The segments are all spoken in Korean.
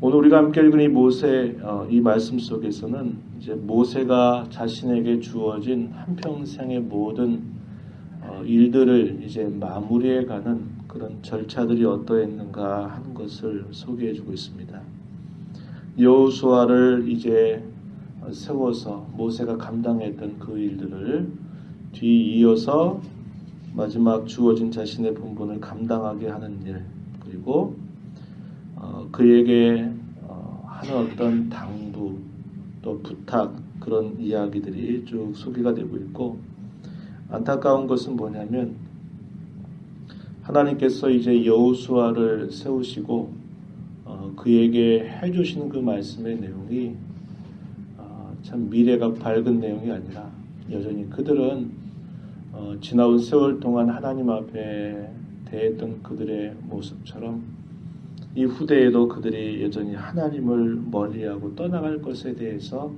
오늘 우리가 함께 읽은 이 모세 이 말씀 속에서는 이제 모세가 자신에게 주어진 한평생의 모든 일들을 이제 마무리해가는 그런 절차들이 어떠했는가 하는 것을 소개해주고 있습니다. 여호수아를 이제 세워서 모세가 감당했던 그 일들을 뒤이어서 마지막 주어진 자신의 본분을 감당하게 하는 일, 그리고 그에게 하는 어떤 당부 또 부탁, 그런 이야기들이 쭉 소개가 되고 있고, 안타까운 것은 뭐냐면 하나님께서 이제 여호수아를 세우시고 그에게 해주시는 그 말씀의 내용이 참 미래가 밝은 내용이 아니라 여전히 그들은 지나온 세월 동안 하나님 앞에 대했던 그들의 모습처럼 이 후대에도 그들이 여전히 하나님을 멀리하고 떠나갈 것에 대해서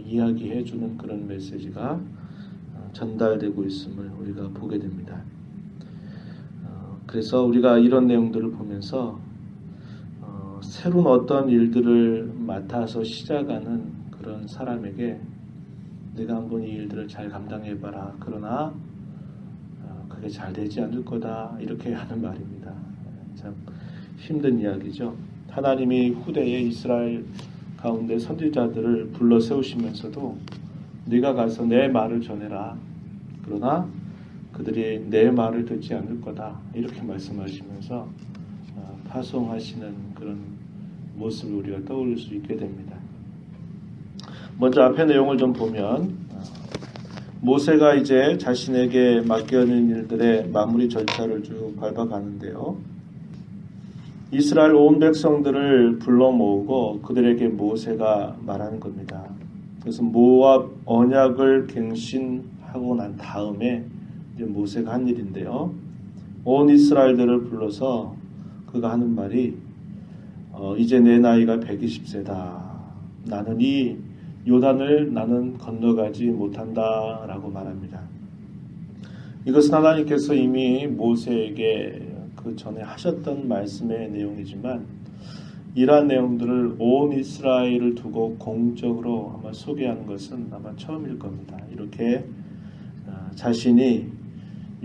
이야기해주는 그런 메시지가 전달되고 있음을 우리가 보게 됩니다. 그래서 우리가 이런 내용들을 보면서 새로운 어떤 일들을 맡아서 시작하는 그런 사람에게 내가 한번 이 일들을 잘 감당해봐라. 그러나 그게 잘 되지 않을 거다. 이렇게 하는 말입니다. 참 힘든 이야기죠. 하나님이 후대에 이스라엘 가운데 선지자들을 불러 세우시면서도 네가 가서 내 말을 전해라. 그러나 그들이 내 말을 듣지 않을 거다. 이렇게 말씀하시면서 파송하시는 그런 모습을 우리가 떠올릴 수 있게 됩니다. 먼저 앞의 내용을 좀 보면 모세가 이제 자신에게 맡겨진 일들의 마무리 절차를 쭉 밟아가는데요. 이스라엘 온 백성들을 불러 모으고 그들에게 모세가 말하는 겁니다. 그래서 모압 언약을 갱신하고 난 다음에 이제 모세가 한 일인데요. 온 이스라엘들을 불러서 그가 하는 말이 이제 내 나이가 120세다. 나는 이 요단을 나는 건너가지 못한다 라고 말합니다. 이것은 하나님께서 이미 모세에게 그 전에 하셨던 말씀의 내용이지만 이러한 내용들을 온 이스라엘을 두고 공적으로 아마 소개하는 것은 아마 처음일 겁니다. 이렇게 자신이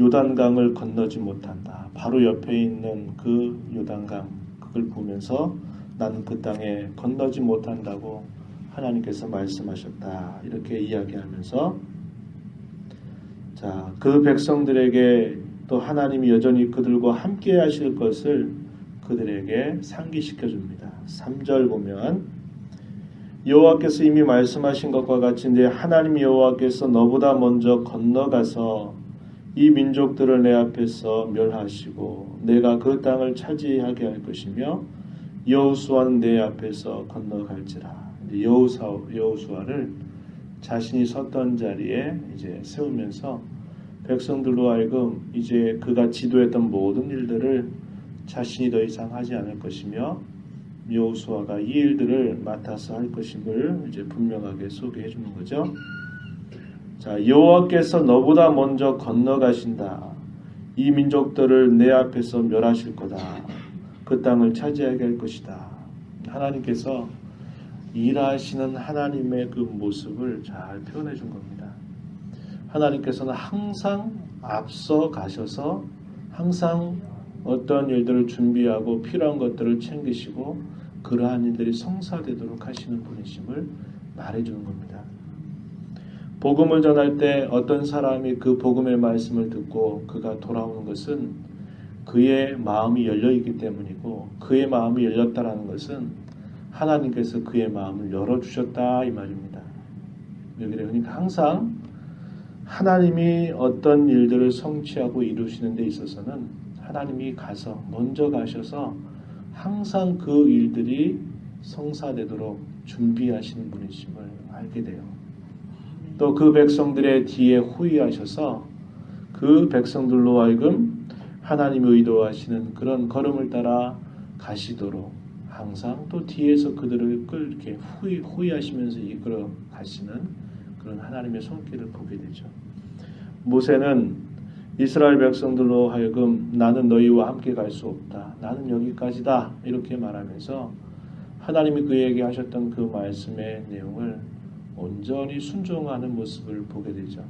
요단강을 건너지 못한다. 바로 옆에 있는 그 요단강, 그걸 보면서 나는 그 땅에 건너지 못한다고 하나님께서 말씀하셨다. 이렇게 이야기하면서 그 백성들에게 또 하나님이 여전히 그들과 함께 하실 것을 그들에게 상기시켜 줍니다. 3절 보면 여호와께서 이미 말씀하신 것과 같이 내 하나님 여호와께서 너보다 먼저 건너가서 이 민족들을 내 앞에서 멸하시고 내가 그 땅을 차지하게 할 것이며 여호수아는 내 앞에서 건너갈지라. 여호수아를 자신이 섰던 자리에 이제 세우면서 백성들로 하여금 이제 그가 지도했던 모든 일들을 자신이 더 이상 하지 않을 것이며 여호수아가 이 일들을 맡아서 할 것임을 이제 분명하게 소개해 주는 거죠. 여호와께서 너보다 먼저 건너가신다. 이 민족들을 내 앞에서 멸하실 거다. 그 땅을 차지하게 할 것이다. 하나님께서 일하시는 하나님의 그 모습을 잘 표현해 준 겁니다. 하나님께서는 항상 앞서 가셔서 항상 어떤 일들을 준비하고 필요한 것들을 챙기시고 그러한 일들이 성사되도록 하시는 분이심을 말해주는 겁니다. 복음을 전할 때 어떤 사람이 그 복음의 말씀을 듣고 그가 돌아오는 것은 그의 마음이 열려있기 때문이고 그의 마음이 열렸다라는 것은 하나님께서 그의 마음을 열어주셨다 이 말입니다. 그러니까 항상 하나님이 어떤 일들을 성취하고 이루시는 데 있어서는 하나님이 가서 먼저 가셔서 항상 그 일들이 성사되도록 준비하시는 분이심을 알게 돼요. 또 그 백성들의 뒤에 호위하셔서 그 백성들로 하여금 하나님이 의도하시는 그런 걸음을 따라 가시도록 항상 또 뒤에서 그들을 이렇게 호위하시면서 이끌어 가시는 그런 하나님의 손길을 보게 되죠. 모세는 이스라엘 백성들로 하여금 나는 너희와 함께 갈 수 없다. 나는 여기까지다. 이렇게 말하면서 하나님이 그에게 하셨던 그 말씀의 내용을 온전히 순종하는 모습을 보게 되죠.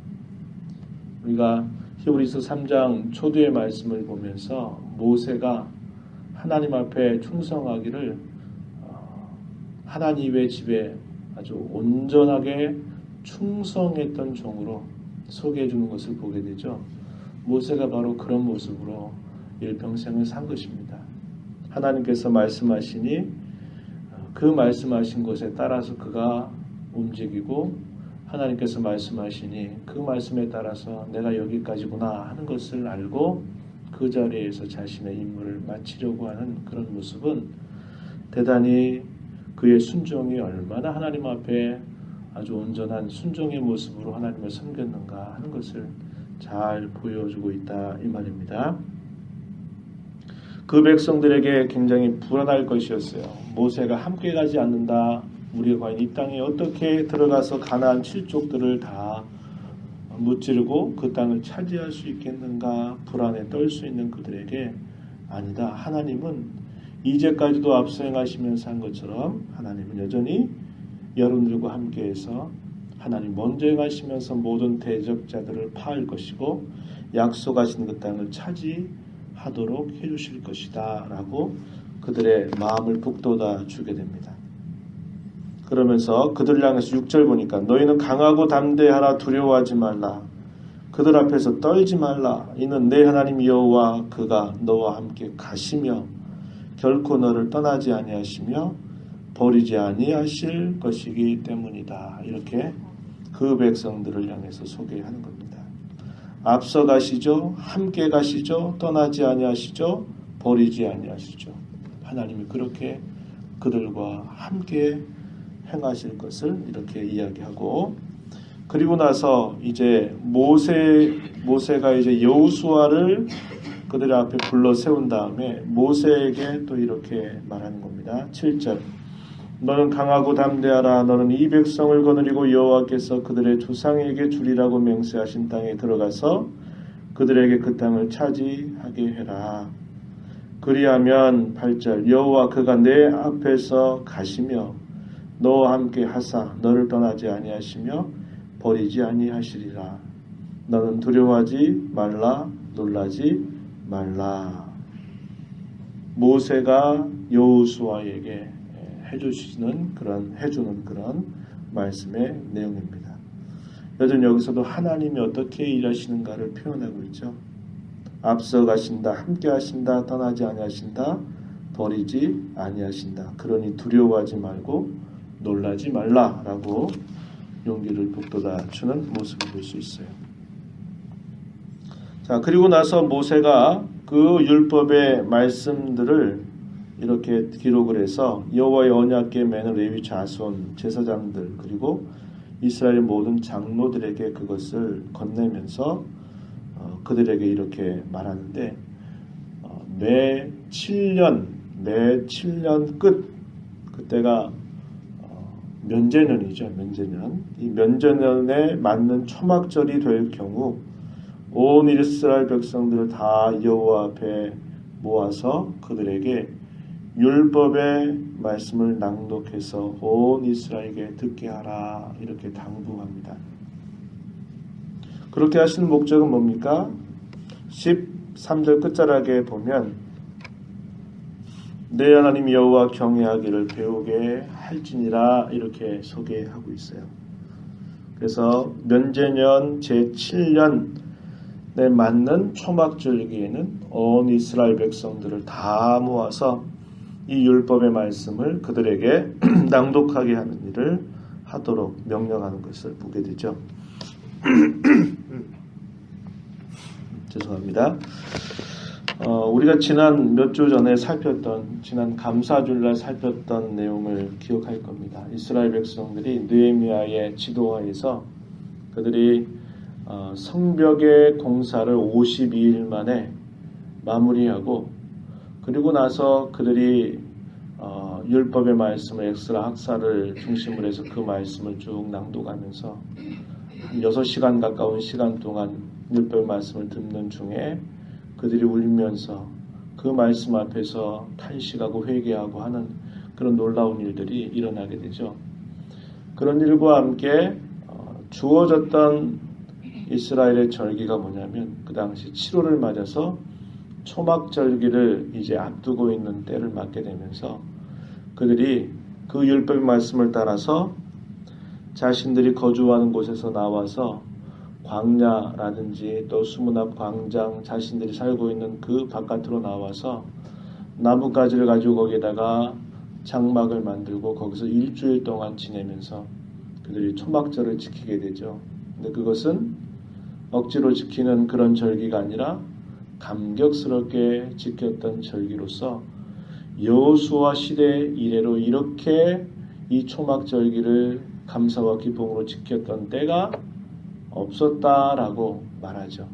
우리가 히브리서 3장 초두의 말씀을 보면서 모세가 하나님 앞에 충성하기를 하나님의 집에 아주 온전하게 충성했던 종으로 소개해 주는 것을 보게 되죠. 모세가 바로 그런 모습으로 일평생을 산 것입니다. 하나님께서 말씀하시니 그 말씀하신 것에 따라서 그가 움직이고, 하나님께서 말씀하시니 그 말씀에 따라서 내가 여기까지구나 하는 것을 알고 그 자리에서 자신의 임무를 마치려고 하는 그런 모습은 대단히 그의 순종이 얼마나 하나님 앞에 아주 온전한 순종의 모습으로 하나님을 섬겼는가 하는 것을 잘 보여주고 있다 이 말입니다. 그 백성들에게 굉장히 불안할 것이었어요. 모세가 함께 가지 않는다. 우리가 과연 이 땅에 어떻게 들어가서 가나안 7족들을 다 무찌르고 그 땅을 차지할 수 있겠는가 불안에 떨 수 있는 그들에게 아니다. 하나님은 이제까지도 앞서 행하시면서 한 것처럼 하나님은 여전히 여러분들과 함께해서 하나님 먼저 행하시면서 모든 대적자들을 파할 것이고 약속하신 그 땅을 차지하도록 해주실 것이다 라고 그들의 마음을 북돋아 주게 됩니다. 그러면서 그들을 향해서 6절 보니까 너희는 강하고 담대하라 두려워하지 말라 그들 앞에서 떨지 말라 이는 내 하나님 여호와 그가 너와 함께 가시며 결코 너를 떠나지 아니하시며 버리지 아니하실 것이기 때문이다. 이렇게 그 백성들을 향해서 소개하는 겁니다. 앞서 가시죠. 함께 가시죠. 떠나지 아니하시죠. 버리지 아니하시죠. 하나님이 그렇게 그들과 함께 행하실 것을 이렇게 이야기하고, 그리고 나서 이제 모세가 이제 여호수아를 그들 앞에 불러 세운 다음에 모세에게 또 이렇게 말하는 겁니다. 7절 너는 강하고 담대하라 너는 이 백성을 거느리고 여호와께서 그들의 조상에게 주리라고 맹세하신 땅에 들어가서 그들에게 그 땅을 차지하게 해라. 그리하면 8절 여호와 그가 내 앞에서 가시며 너와 함께 하사 너를 떠나지 아니하시며 버리지 아니하시리라. 너는 두려워하지 말라 놀라지 말라. 모세가 여호수아에게 해주는 그런 말씀의 내용입니다. 여전히 여기서도 하나님이 어떻게 일하시는가를 표현하고 있죠. 앞서 가신다, 함께 하신다, 떠나지 아니하신다, 버리지 아니하신다. 그러니 두려워하지 말고 놀라지 말라라고 용기를 북돋아 주는 모습을 볼 수 있어요. 자, 그리고 나서 모세가 그 율법의 말씀들을 이렇게 기록을 해서 여호와의 언약궤 매는 레위 자손 제사장들 그리고 이스라엘 모든 장로들에게 그것을 건네면서 그들에게 이렇게 말하는데 매 7년 끝 그때가 면제년이죠. 면제년. 이 면제년에 맞는 초막절이 될 경우 온 이스라엘 백성들을 다 여호와 앞에 모아서 그들에게 율법의 말씀을 낭독해서 온 이스라엘에게 듣게 하라 이렇게 당부합니다. 그렇게 하시는 목적은 뭡니까? 13절 끝자락에 보면 내 하나님 여호와 경외하기를 배우게 할지니라 이렇게 소개하고 있어요. 그래서 면제년 제7년에 맞는 초막절기에는 온 이스라엘 백성들을 다 모아서 이 율법의 말씀을 그들에게 낭독하게 하는 일을 하도록 명령하는 것을 보게 되죠. 죄송합니다. 우리가 지난 몇 주 전에 지난 감사주일날 살폈던 내용을 기억할 겁니다. 이스라엘 백성들이 느헤미야의 지도하에서 그들이 성벽의 공사를 52일 만에 마무리하고 그리고 나서 그들이 율법의 말씀을 엑스라 학사를 중심으로 해서 그 말씀을 쭉 낭독하면서 한 6시간 가까운 시간 동안 율법의 말씀을 듣는 중에 그들이 울면서 그 말씀 앞에서 탄식하고 회개하고 하는 그런 놀라운 일들이 일어나게 되죠. 그런 일과 함께 주어졌던 이스라엘의 절기가 뭐냐면 그 당시 7월을 맞아서 초막절기를 이제 앞두고 있는 때를 맞게 되면서 그들이 그 율법의 말씀을 따라서 자신들이 거주하는 곳에서 나와서 광야라든지 또 수문 앞 광장, 자신들이 살고 있는 그 바깥으로 나와서 나뭇가지를 가지고 거기에다가 장막을 만들고 거기서 일주일 동안 지내면서 그들이 초막절을 지키게 되죠. 근데 그것은 억지로 지키는 그런 절기가 아니라 감격스럽게 지켰던 절기로서 여호수아 시대 이래로 이렇게 이 초막절기를 감사와 기쁨으로 지켰던 때가 없었다라고 말하죠.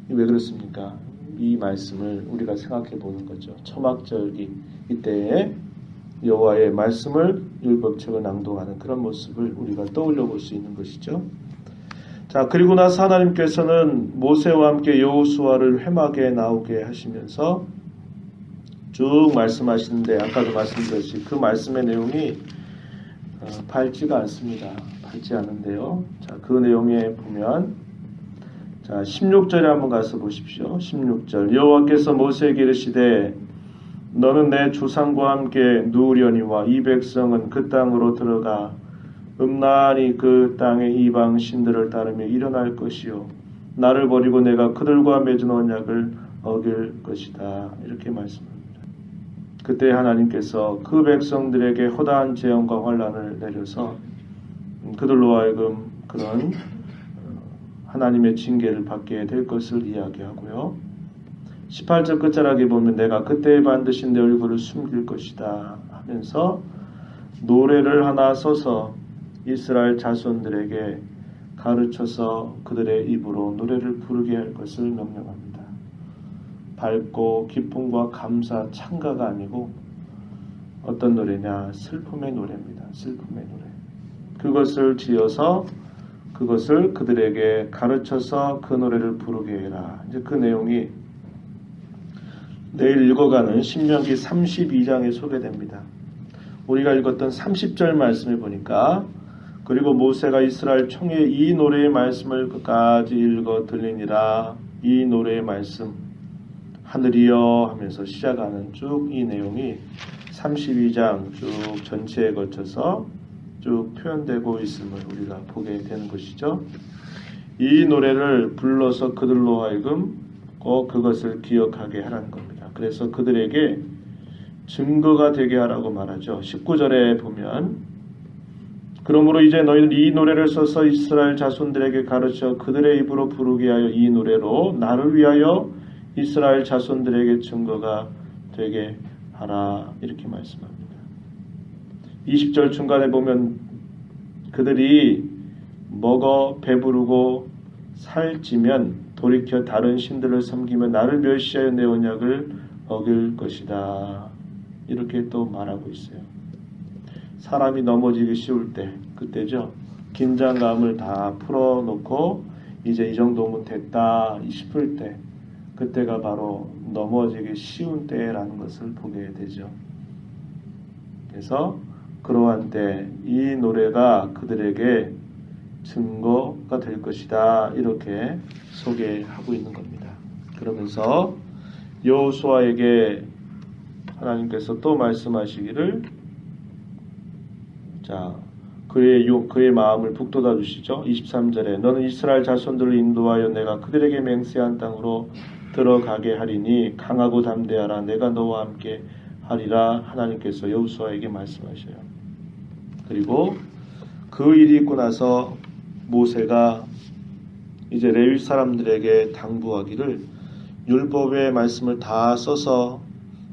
왜 그렇습니까? 이 말씀을 우리가 생각해 보는 거죠. 초막절기 이때에 여호와의 말씀을 율법책을 낭독하는 그런 모습을 우리가 떠올려 볼 수 있는 것이죠. 자, 그리고 나서 하나님께서는 모세와 함께 여호수아를 회막에 나오게 하시면서 쭉 말씀하시는데 아까도 말씀드렸듯이 그 말씀의 내용이 밝지가 않습니다. 밝지 않은데요. 자, 그 내용에 보면 자, 16절에 한번 가서 보십시오. 16절 여호와께서 모세에게 이르시되 너는 내 조상과 함께 누우려니와 이 백성은 그 땅으로 들어가 음란히 그 땅의 이방 신들을 따르며 일어날 것이요 나를 버리고 내가 그들과 맺은 언약을 어길 것이다. 이렇게 말씀합니다. 그때 하나님께서 그 백성들에게 허다한 재앙과 환난을 내려서 그들로 하여금 그런 하나님의 징계를 받게 될 것을 이야기하고요. 18절 끝자락에 보면 내가 그때 반드시 내 얼굴을 숨길 것이다 하면서 노래를 하나 써서 이스라엘 자손들에게 가르쳐서 그들의 입으로 노래를 부르게 할 것을 명령합니다. 밝고 기쁨과 감사, 찬가가 아니고 어떤 노래냐? 슬픔의 노래입니다. 슬픔의 노래. 그것을 지어서 그것을 그들에게 가르쳐서 그 노래를 부르게 해라. 이제 그 내용이 내일 읽어가는 신명기 32장에 소개됩니다. 우리가 읽었던 30절 말씀을 보니까 그리고 모세가 이스라엘 총회에 이 노래의 말씀을 끝까지 읽어 들리니라. 이 노래의 말씀 하늘이여 하면서 시작하는 쭉 이 내용이 32장 쭉 전체에 거쳐서 쭉 표현되고 있음을 우리가 보게 되는 것이죠. 이 노래를 불러서 그들로 하여금 꼭 그것을 기억하게 하라는 겁니다. 그래서 그들에게 증거가 되게 하라고 말하죠. 19절에 보면 그러므로 이제 너희는 이 노래를 써서 이스라엘 자손들에게 가르쳐 그들의 입으로 부르게 하여 이 노래로 나를 위하여 이스라엘 자손들에게 증거가 되게 하라. 이렇게 말씀합니다. 20절 중간에 보면 그들이 먹어 배부르고 살찌면 돌이켜 다른 신들을 섬기며 나를 멸시하여 내 언약을 어길 것이다. 이렇게 또 말하고 있어요. 사람이 넘어지기 쉬울 때 그때죠. 긴장감을 다 풀어놓고 이제 이 정도면 됐다 싶을 때 그때가 바로 넘어지기 쉬운 때라는 것을 보게 되죠. 그래서 그러한 때 이 노래가 그들에게 증거가 될 것이다. 이렇게 소개하고 있는 겁니다. 그러면서 여호수아에게 하나님께서 또 말씀하시기를 자 그의 마음을 북돋아 주시죠. 23절에 너는 이스라엘 자손들을 인도하여 내가 그들에게 맹세한 땅으로 들어가게 하리니 강하고 담대하라. 내가 너와 함께 하리라. 하나님께서 여호수아에게 말씀하셔요. 그리고 그 일이 있고 나서 모세가 이제 레위 사람들에게 당부하기를 율법의 말씀을 다 써서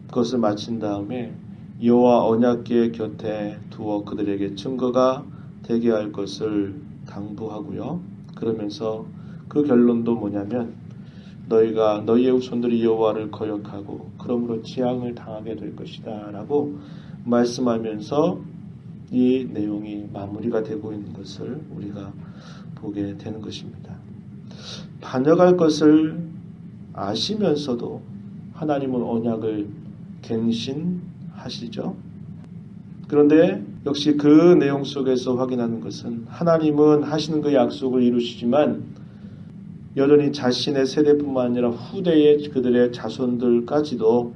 그것을 마친 다음에 여호와 언약궤 곁에 두어 그들에게 증거가 되게 할 것을 당부하고요. 그러면서 그 결론도 뭐냐면 너희가 너희의 후손들이 여호와를 거역하고 그러므로 재앙을 당하게 될 것이다 라고 말씀하면서 이 내용이 마무리가 되고 있는 것을 우리가 보게 되는 것입니다. 반역할 것을 아시면서도 하나님은 언약을 갱신하시죠. 그런데 역시 그 내용 속에서 확인하는 것은 하나님은 하시는 그 약속을 이루시지만 여전히 자신의 세대뿐만 아니라 후대의 그들의 자손들까지도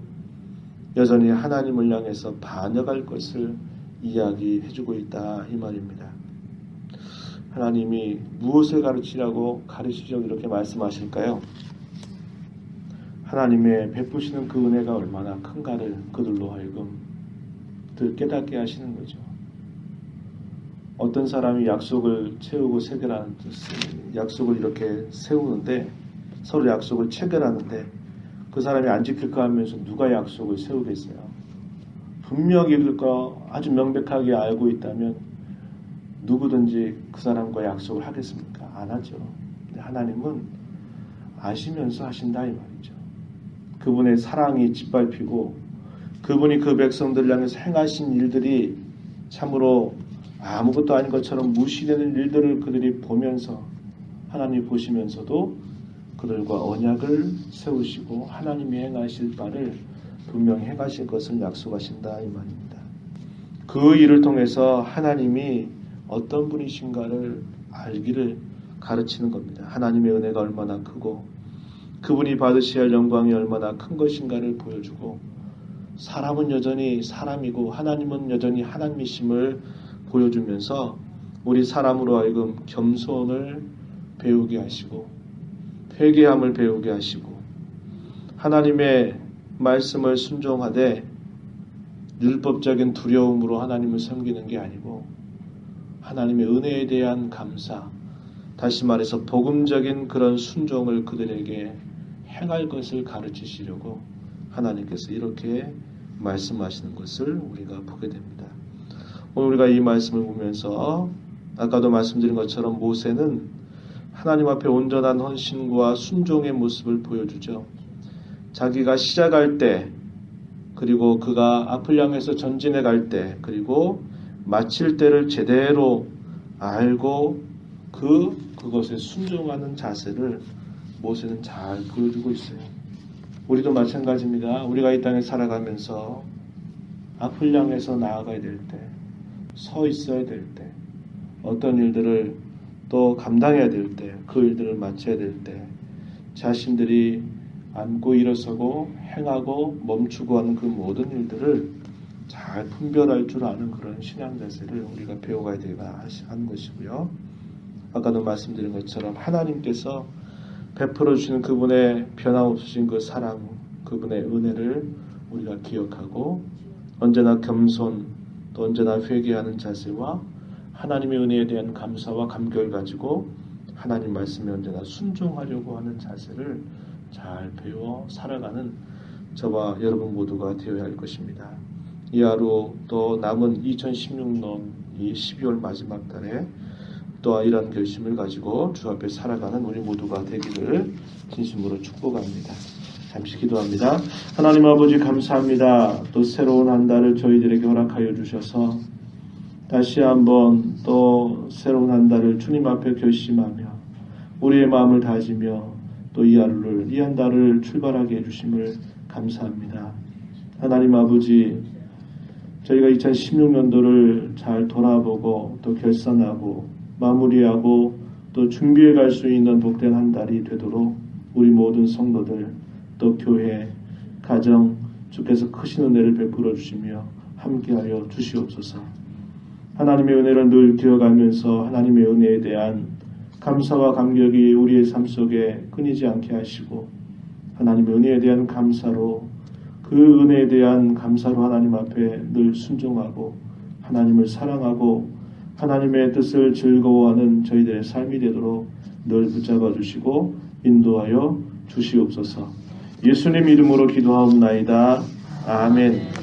여전히 하나님을 향해서 반역할 것을 이야기해주고 있다 이 말입니다. 하나님이 무엇을 가르치시려고 이렇게 말씀하실까요? 하나님의 베푸시는 그 은혜가 얼마나 큰가를 그들로 하여금 깨닫게 하시는 거죠. 어떤 사람이 약속을 채우고 체결하는 약속을 이렇게 세우는데 서로 약속을 체결하는데 그 사람이 안 지킬까 하면서 누가 약속을 세우겠어요? 분명히 그거 아주 명백하게 알고 있다면 누구든지 그 사람과 약속을 하겠습니까? 안 하죠. 근데 하나님은 아시면서 하신다 이 말이죠. 그분의 사랑이 짓밟히고 그분이 그 백성들을 향해서 행하신 일들이 참으로 아무것도 아닌 것처럼 무시되는 일들을 그들이 보면서 하나님이 보시면서도 그들과 언약을 세우시고 하나님이 행하실 바를 분명히 행하실 것을 약속하신다 이 말입니다. 그 일을 통해서 하나님이 어떤 분이신가를 알기를 가르치는 겁니다. 하나님의 은혜가 얼마나 크고 그분이 받으셔야 할 영광이 얼마나 큰 것인가를 보여주고 사람은 여전히 사람이고 하나님은 여전히 하나님이심을 보여주면서 우리 사람으로 하여금 겸손을 배우게 하시고 회개함을 배우게 하시고 하나님의 말씀을 순종하되 율법적인 두려움으로 하나님을 섬기는 게 아니고 하나님의 은혜에 대한 감사, 다시 말해서 복음적인 그런 순종을 그들에게 행할 것을 가르치시려고 하나님께서 이렇게 말씀하시는 것을 우리가 보게 됩니다. 오늘 우리가 이 말씀을 보면서 아까도 말씀드린 것처럼 모세는 하나님 앞에 온전한 헌신과 순종의 모습을 보여주죠. 자기가 시작할 때 그리고 그가 앞을 향해서 전진해 갈 때 그리고 마칠 때를 제대로 알고 그것에 순종하는 자세를 모세는 잘 보여주고 있어요. 우리도 마찬가지입니다. 우리가 이 땅에 살아가면서 앞을 향해서 나아가야 될 때, 서 있어야 될 때, 어떤 일들을 또 감당해야 될 때, 그 일들을 마쳐야 될 때 자신들이 앉고 일어서고 행하고 멈추고 하는 그 모든 일들을 잘 분별할 줄 아는 그런 신앙 자세를 우리가 배워가야 되가 하는 것이고요. 아까도 말씀드린 것처럼 하나님께서 베풀어 주시는 그분의 변함없으신 그 사랑, 그분의 은혜를 우리가 기억하고 언제나 겸손, 또 언제나 회개하는 자세와 하나님의 은혜에 대한 감사와 감격을 가지고 하나님 말씀에 언제나 순종하려고 하는 자세를 잘 배워 살아가는 저와 여러분 모두가 되어야 할 것입니다. 이 하루 또 남은 2016년 이 12월 마지막 달에 또한 이런 결심을 가지고 주 앞에 살아가는 우리 모두가 되기를 진심으로 축복합니다. 잠시 기도합니다. 하나님 아버지 감사합니다. 또 새로운 한 달을 저희들에게 허락하여 주셔서 다시 한번 또 새로운 한 달을 주님 앞에 결심하며 우리의 마음을 다지며 또 이 한 달을 출발하게 해주심을 감사합니다. 하나님 아버지 저희가 2016년도를 잘 돌아보고 또 결산하고 마무리하고 또 준비해 갈 수 있는 복된 한 달이 되도록 우리 모든 성도들 또 교회, 가정 주께서 크신 은혜를 베풀어 주시며 함께하여 주시옵소서. 하나님의 은혜를 늘 기억하면서 하나님의 은혜에 대한 감사와 감격이 우리의 삶 속에 끊이지 않게 하시고 하나님의 은혜에 대한 감사로 그 은혜에 대한 감사로 하나님 앞에 늘 순종하고 하나님을 사랑하고 하나님의 뜻을 즐거워하는 저희들의 삶이 되도록 늘 붙잡아 주시고 인도하여 주시옵소서. 예수님 이름으로 기도하옵나이다. 아멘.